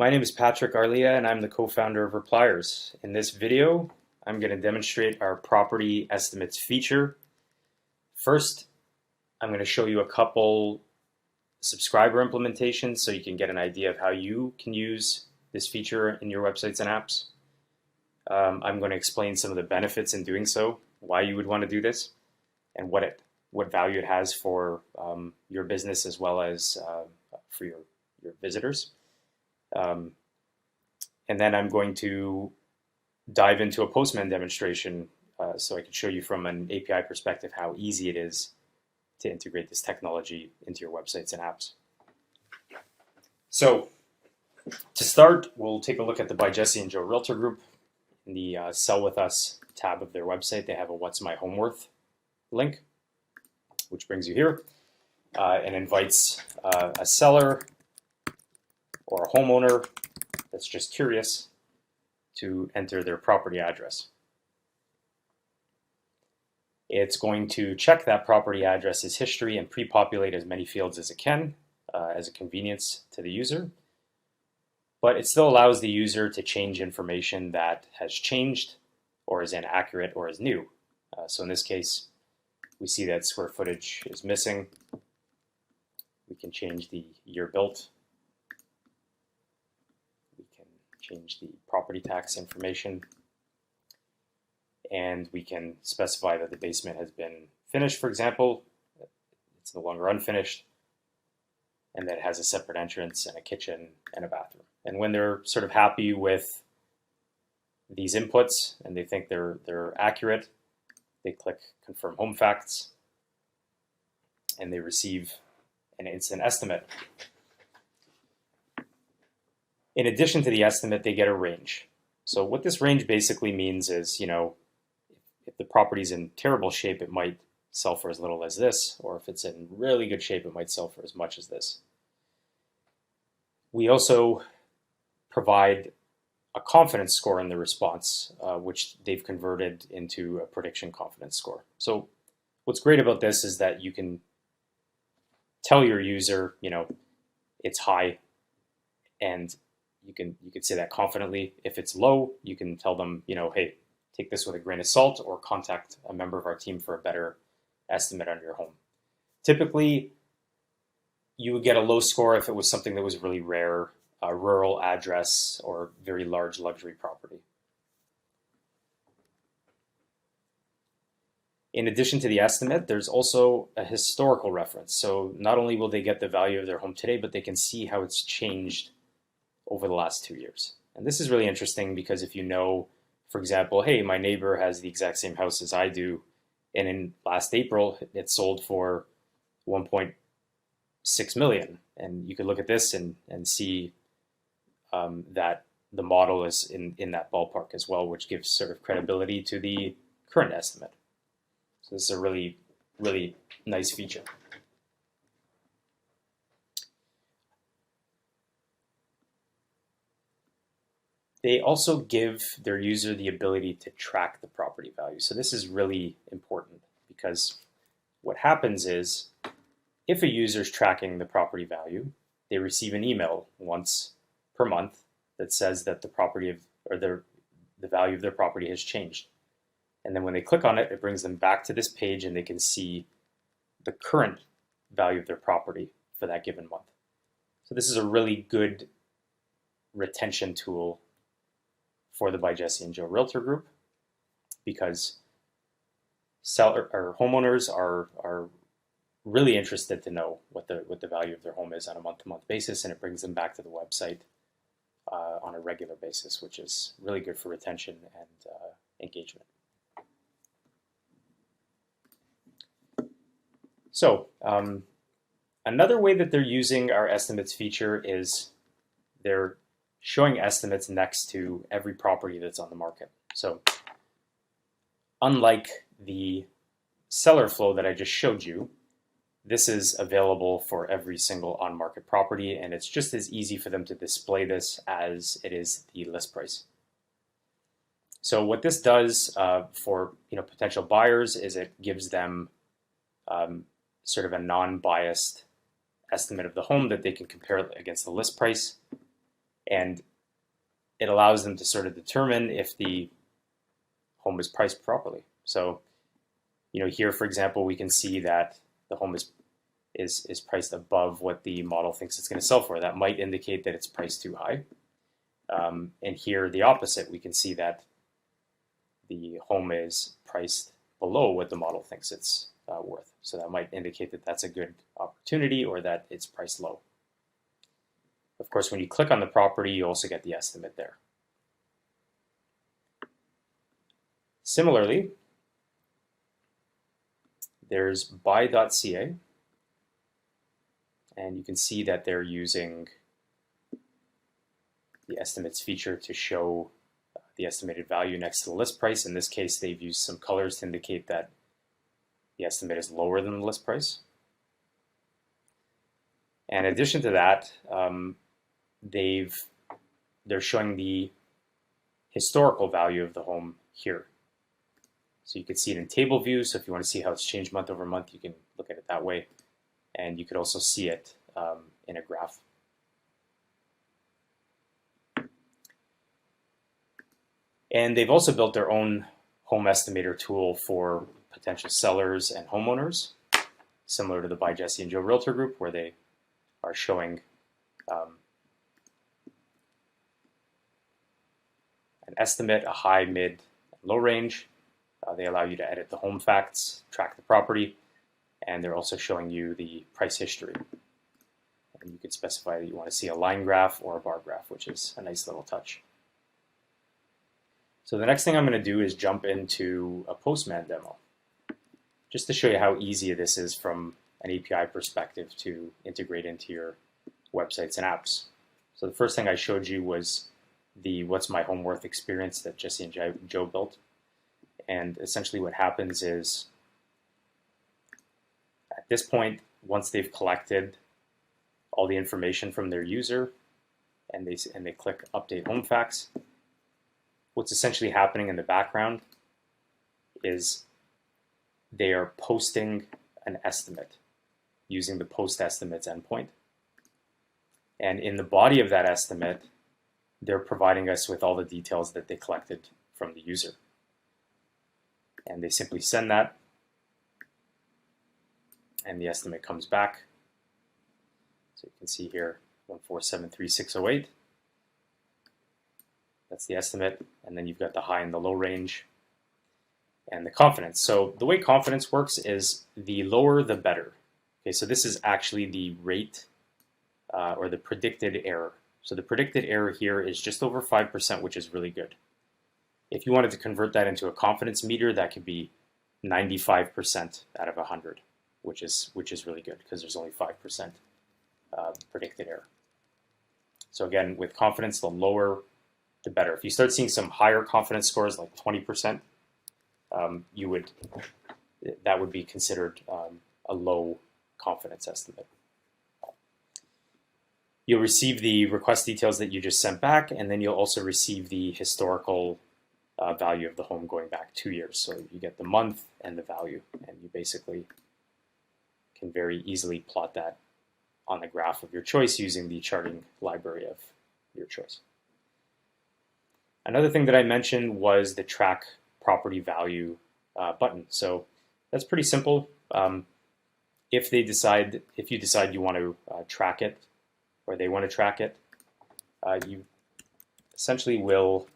My name is Patrick Arlia and I'm the co-founder of Repliers. In this video, I'm going to demonstrate our property estimates feature. First, I'm going to show you a couple subscriber implementations so you can get an idea of how you can use this feature in your websites and apps. I'm going to explain some of the benefits in doing so, why you would want to do this, and what value it has for your business as well as for your visitors. And then I'm going to dive into a Postman demonstration so I can show you from an API perspective how easy it is to integrate this technology into your websites and apps. So to start, we'll take a look at the By Jesse and Joe Realtor Group. In the Sell With Us tab of their website, they have a What's My Home Worth link, which brings you here and invites a seller or a homeowner that's just curious to enter their property address. It's going to check that property address's history and pre-populate as many fields as it can as a convenience to the user. But it still allows the user to change information that has changed or is inaccurate or is new. So in this case, we see that square footage is missing. We can change the year built. We can change the property tax information. And we can specify that the basement has been finished, for example. It's no longer unfinished. And that it has a separate entrance and a kitchen and a bathroom. And when they're sort of happy with these inputs and they think they're accurate, they click Confirm Home Facts and they receive an instant estimate. In addition to the estimate, they get a range. So what this range basically means is, if the property's in terrible shape, it might sell for as little as this, or if it's in really good shape, it might sell for as much as this. We also provide a confidence score in the response, which they've converted into a prediction confidence score. So what's great about this is that you can tell your user, it's high, and you can say that confidently. If it's low, you can tell them, hey, take this with a grain of salt, or contact a member of our team for a better estimate on your home. Typically, you would get a low score if it was something that was really rare, a rural address, or very large luxury property. In addition to the estimate, there's also a historical reference. So not only will they get the value of their home today, but they can see how it's changed over the last 2 years. And this is really interesting because if you know, for example, hey, my neighbor has the exact same house as I do, and in last April, it sold for 1.6 million. And you could look at this and see that the model is in that ballpark as well, which gives sort of credibility to the current estimate. So this is a really, really nice feature. They also give their user the ability to track the property value. So this is really important because what happens is if a user is tracking the property value, they receive an email once per month that says that the value of their property has changed. And then when they click on it, it brings them back to this page and they can see the current value of their property for that given month. So this is a really good retention tool for the By Jesse and Joe Realtor Group because homeowners are really interested to know what the value of their home is on a month-to-month basis, and it brings them back to the website on a regular basis, which is really good for retention and engagement. So another way that they're using our estimates feature is they're showing estimates next to every property that's on the market. So unlike the seller flow that I just showed you, this is available for every single on-market property, and it's just as easy for them to display this as it is the list price. So what this does for potential buyers is it gives them sort of a non-biased estimate of the home that they can compare against the list price. And it allows them to sort of determine if the home is priced properly. So, here, for example, we can see that the home is priced above what the model thinks it's going to sell for. That might indicate that it's priced too high. And here, the opposite, we can see that the home is priced below what the model thinks it's worth. So that might indicate that that's a good opportunity or that it's priced low. Of course, when you click on the property, you also get the estimate there. Similarly, there's buy.ca, and you can see that they're using the estimates feature to show the estimated value next to the list price. In this case, they've used some colors to indicate that the estimate is lower than the list price. And in addition to that, they're showing the historical value of the home here. So you can see it in table view. So if you want to see how it's changed month over month, you can look at it that way. And you could also see it in a graph. And they've also built their own home estimator tool for potential sellers and homeowners, similar to the By Jesse and Joe Realtor Group, where they are showing an estimate, a high, mid, and low range. They allow you to edit the home facts, track the property, and they're also showing you the price history. And you can specify that you want to see a line graph or a bar graph, which is a nice little touch. So the next thing I'm going to do is jump into a Postman demo, just to show you how easy this is from an API perspective to integrate into your websites and apps. So the first thing I showed you was the What's My Home Worth experience that Jesse and Joe built. And essentially what happens is, at this point, once they've collected all the information from their user and they click Update Home Facts, what's essentially happening in the background is they are posting an estimate using the Post Estimates endpoint. And in the body of that estimate, they're providing us with all the details that they collected from the user. And they simply send that, and the estimate comes back. So you can see here 1473608. That's the estimate, and then you've got the high and the low range and the confidence. So the way confidence works is the lower the better. Okay, so this is actually the rate or the predicted error. So the predicted error here is just over 5%, which is really good. If you wanted to convert that into a confidence meter, that could be 95% out of 100, which is really good because there's only 5% predicted error. So again, with confidence, the lower the better. If you start seeing some higher confidence scores, like 20%, that would be considered a low confidence estimate. You'll receive the request details that you just sent back, and then you'll also receive the historical value of the home going back 2 years. So you get the month and the value, and you basically can very easily plot that on the graph of your choice using the charting library of your choice. Another thing that I mentioned was the track property value button. So that's pretty simple. If you decide you want to track it, or they want to track it, you essentially will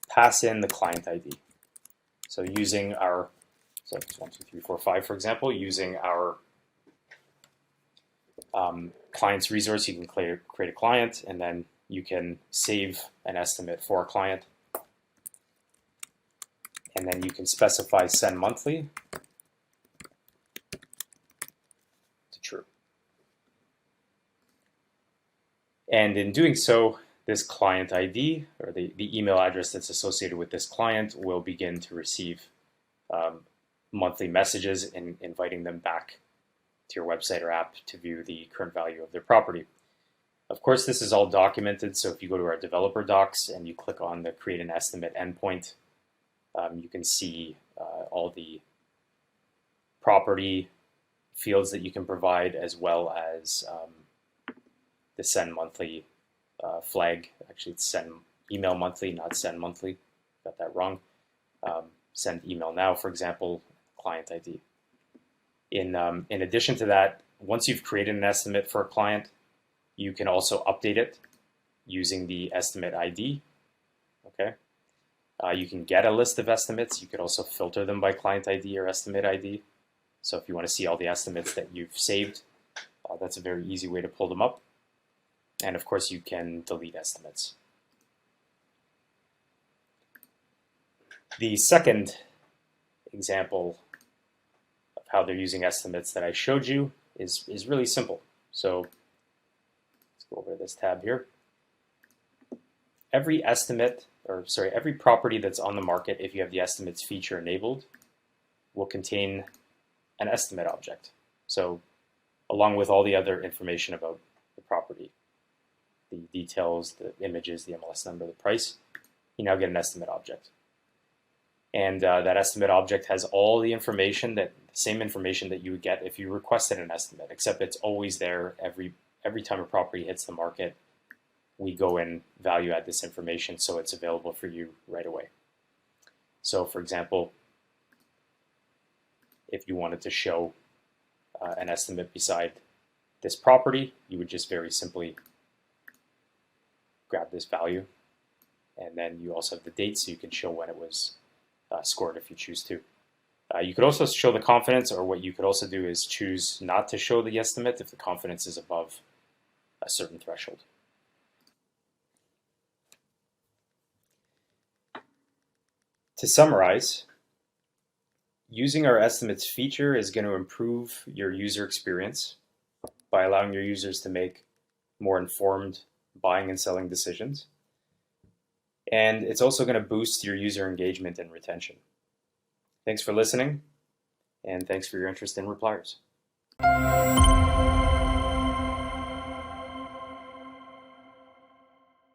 pass in the client ID. So using our, so it's 1, 2, 3, 4, 5, for example, using our client's resource, you can create a client, and then you can save an estimate for a client. And then you can specify send monthly to true. And in doing so, this client ID, or the email address that's associated with this client, will begin to receive monthly messages and inviting them back to your website or app to view the current value of their property. Of course, this is all documented, so if you go to our developer docs and you click on the Create an Estimate endpoint, you can see all the property fields that you can provide, as well as the send monthly flag. Actually, it's send email monthly, not send monthly. Got that wrong. Send email now, for example, client ID. In addition to that, once you've created an estimate for a client, you can also update it using the estimate ID. Okay. You can get a list of estimates. You could also filter them by client ID or estimate ID. So if you want to see all the estimates that you've saved, that's a very easy way to pull them up. And of course, you can delete estimates. The second example of how they're using estimates that I showed you is really simple. So let's go over to this tab here. Every estimate, or sorry, every property that's on the market, if you have the estimates feature enabled, will contain an estimate object. So along with all the other information about the property, the details, the images, the MLS number, the price, you now get an estimate object. And that estimate object has all the information, the same information that you would get if you requested an estimate, except it's always there every time a property hits the market. We go and value add this information so it's available for you right away. So for example, if you wanted to show an estimate beside this property, you would just very simply grab this value, and then you also have the date, so you can show when it was scored if you choose to. You could also show the confidence, or what you could also do is choose not to show the estimate if the confidence is above a certain threshold. To summarize, using our estimates feature is going to improve your user experience by allowing your users to make more informed buying and selling decisions. And it's also going to boost your user engagement and retention. Thanks for listening, and thanks for your interest in Repliers.